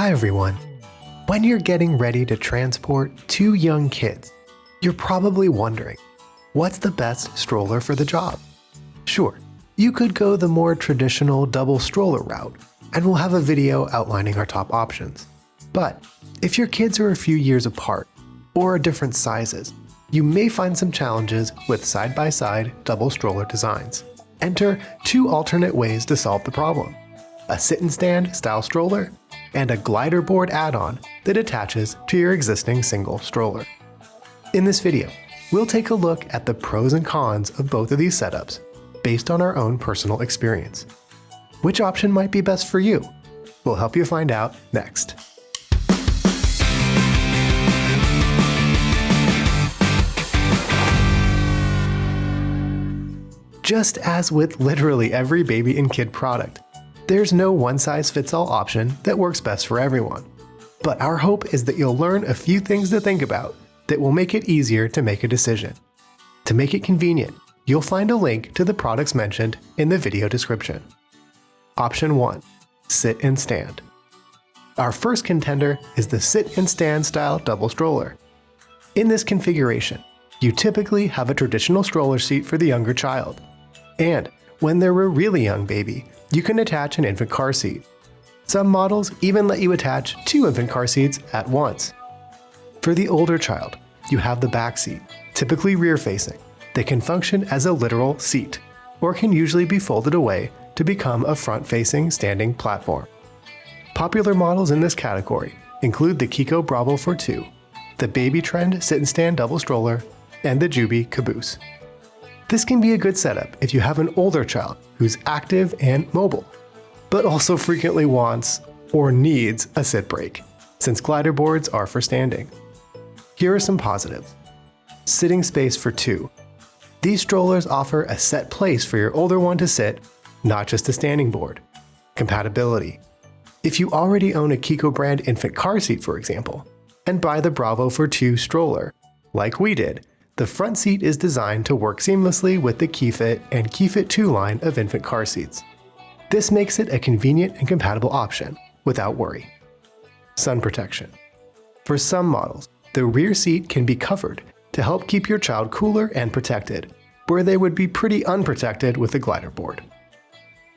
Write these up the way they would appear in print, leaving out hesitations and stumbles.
Hi everyone. When you're getting ready to transport two young kids, you're probably wondering, what's the best stroller for the job? Sure, you could go the more traditional double stroller route, and we'll have a video outlining our top options. But if your kids are a few years apart, or are different sizes, you may find some challenges with side-by-side double stroller designs. Enter two alternate ways to solve the problem: a sit-and-stand style stroller and a glider board add-on that attaches to your existing single stroller. In this video, we'll take a look at the pros and cons of both of these setups based on our own personal experience. Which option might be best for you? We'll help you find out next. Just as with literally every baby and kid product, there's no one-size-fits-all option that works best for everyone. But our hope is that you'll learn a few things to think about that will make it easier to make a decision. To make it convenient, you'll find a link to the products mentioned in the video description. Option 1. Sit and stand. Our first contender is the sit and stand style double stroller. In this configuration, you typically have a traditional stroller seat for the younger child. And when they're a really young baby, you can attach an infant car seat. Some models even let you attach two infant car seats at once. For the older child, you have the back seat, typically rear-facing, that can function as a literal seat, or can usually be folded away to become a front-facing standing platform. Popular models in this category include the Kiko Bravo for 2, the Baby Trend Sit and Stand Double Stroller, and the Juby Caboose. This can be a good setup if you have an older child who's active and mobile, but also frequently wants or needs a sit break, since glider boards are for standing. Here are some positives. Sitting space for two. These strollers offer a set place for your older one to sit, not just a standing board. Compatibility. If you already own a Kiko brand infant car seat, for example, and buy the Bravo for 2 stroller, like we did, the front seat is designed to work seamlessly with the KeyFit and KeyFit 2 line of infant car seats. This makes it a convenient and compatible option, without worry. Sun protection. For some models, the rear seat can be covered to help keep your child cooler and protected, where they would be pretty unprotected with a glider board.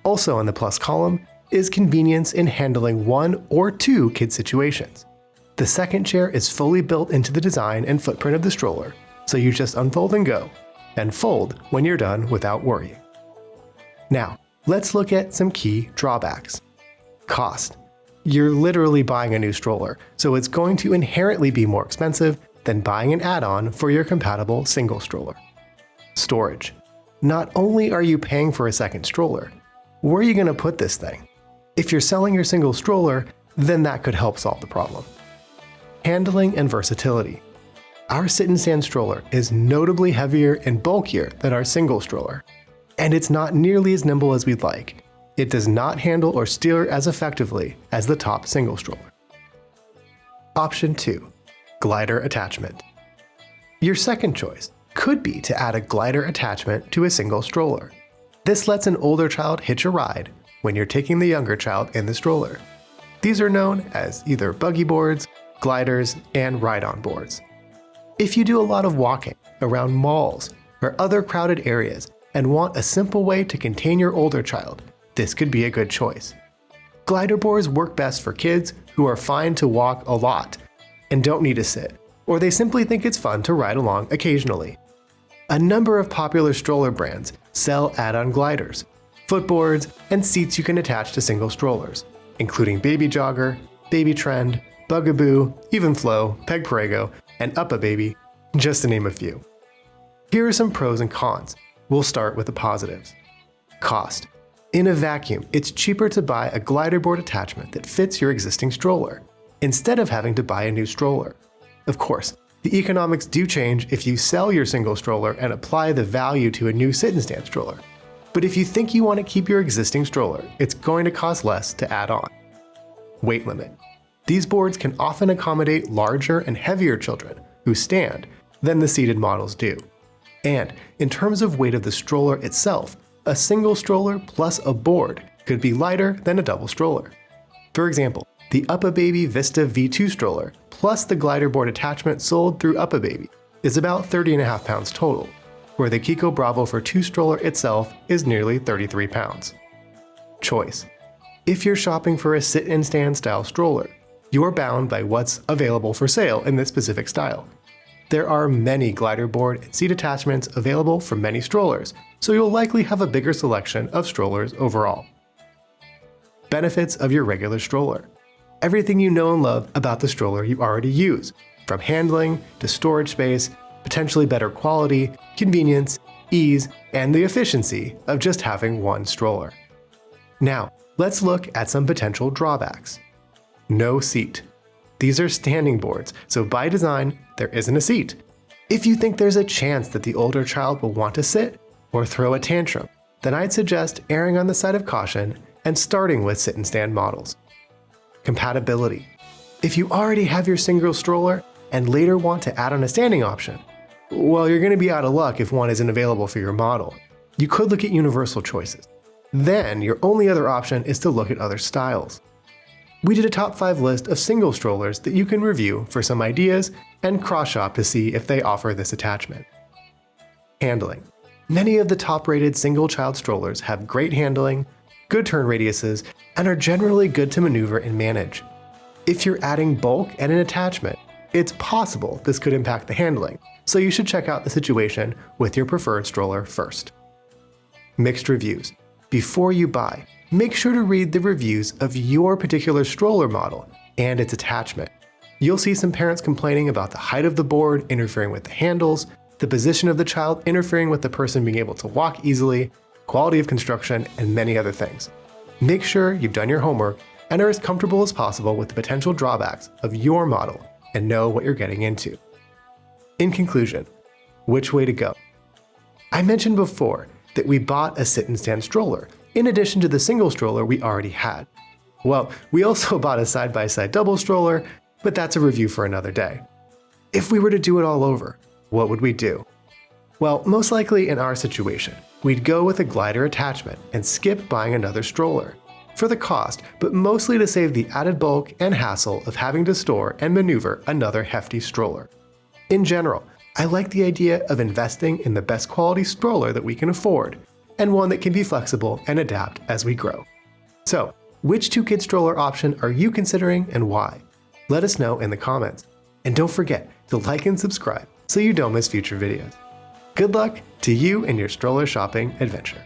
Also in the plus column is convenience in handling one or two kid situations. The second chair is fully built into the design and footprint of the stroller, so you just unfold and go, and fold when you're done without worrying. Now, let's look at some key drawbacks. Cost. You're literally buying a new stroller, so it's going to inherently be more expensive than buying an add-on for your compatible single stroller. Storage. Not only are you paying for a second stroller, where are you going to put this thing? If you're selling your single stroller, then that could help solve the problem. Handling and versatility. Our sit and stand stroller is notably heavier and bulkier than our single stroller, and it's not nearly as nimble as we'd like. It does not handle or steer as effectively as the top single stroller. Option 2. Glider attachment. Your second choice could be to add a glider attachment to a single stroller. This lets an older child hitch a ride when you're taking the younger child in the stroller. These are known as either buggy boards, gliders, and ride-on boards. If you do a lot of walking around malls or other crowded areas and want a simple way to contain your older child, this could be a good choice. Glider boards work best for kids who are fine to walk a lot and don't need to sit, or they simply think it's fun to ride along occasionally. A number of popular stroller brands sell add-on gliders, footboards, and seats you can attach to single strollers, including Baby Jogger, Baby Trend, Bugaboo, Evenflow, Peg Prego, and Up-A-Baby, just to name a few. Here are some pros and cons. We'll start with the positives. Cost. In a vacuum, it's cheaper to buy a glider board attachment that fits your existing stroller, instead of having to buy a new stroller. Of course, the economics do change if you sell your single stroller and apply the value to a new sit and stand stroller. But if you think you want to keep your existing stroller, it's going to cost less to add on. Weight limit. These boards can often accommodate larger and heavier children who stand than the seated models do. And in terms of weight of the stroller itself, a single stroller plus a board could be lighter than a double stroller. For example, The UPPAbaby Vista V2 stroller, plus the glider board attachment sold through UPPAbaby, is about 30.5 pounds total, where the Kiko Bravo for 2 stroller itself is nearly 33 pounds. Choice. If you're shopping for a sit-and stand style stroller, you're bound by what's available for sale in this specific style. There are many glider board and seat attachments available for many strollers, so you'll likely have a bigger selection of strollers overall. Benefits of your regular stroller. Everything you know and love about the stroller you already use, from handling to storage space, potentially better quality, convenience, ease, and the efficiency of just having one stroller. Now, let's look at some potential drawbacks. No seat. These are standing boards, so by design, there isn't a seat. If you think there's a chance that the older child will want to sit or throw a tantrum, then I'd suggest erring on the side of caution and starting with sit and stand models. Compatibility. If you already have your single stroller and later want to add on a standing option, well, you're going to be out of luck if one isn't available for your model. You could look at universal choices. Then your only other option is to look at other styles. We did a top 5 list of single strollers that you can review for some ideas and cross-shop to see if they offer this attachment. Handling. Many of the top-rated single-child strollers have great handling, good turn radiuses, and are generally good to maneuver and manage. If you're adding bulk and an attachment, it's possible this could impact the handling, so you should check out the situation with your preferred stroller first. Mixed reviews. Before you buy, make sure to read the reviews of your particular stroller model and its attachment. You'll see some parents complaining about the height of the board interfering with the handles, the position of the child interfering with the person being able to walk easily, quality of construction, and many other things. Make sure you've done your homework and are as comfortable as possible with the potential drawbacks of your model and know what you're getting into. In conclusion, which way to go? I mentioned before that we bought a sit and stand stroller in addition to the single stroller we already had. Well, we also bought a side-by-side double stroller, but that's a review for another day. If we were to do it all over, what would we do? Well, most likely in our situation, we'd go with a glider attachment and skip buying another stroller. For the cost, but mostly to save the added bulk and hassle of having to store and maneuver another hefty stroller. In general, I like the idea of investing in the best quality stroller that we can afford, and one that can be flexible and adapt as we grow. So, which 2-kid stroller option are you considering and why? Let us know in the comments. And don't forget to like and subscribe so you don't miss future videos. Good luck to you and your stroller shopping adventure.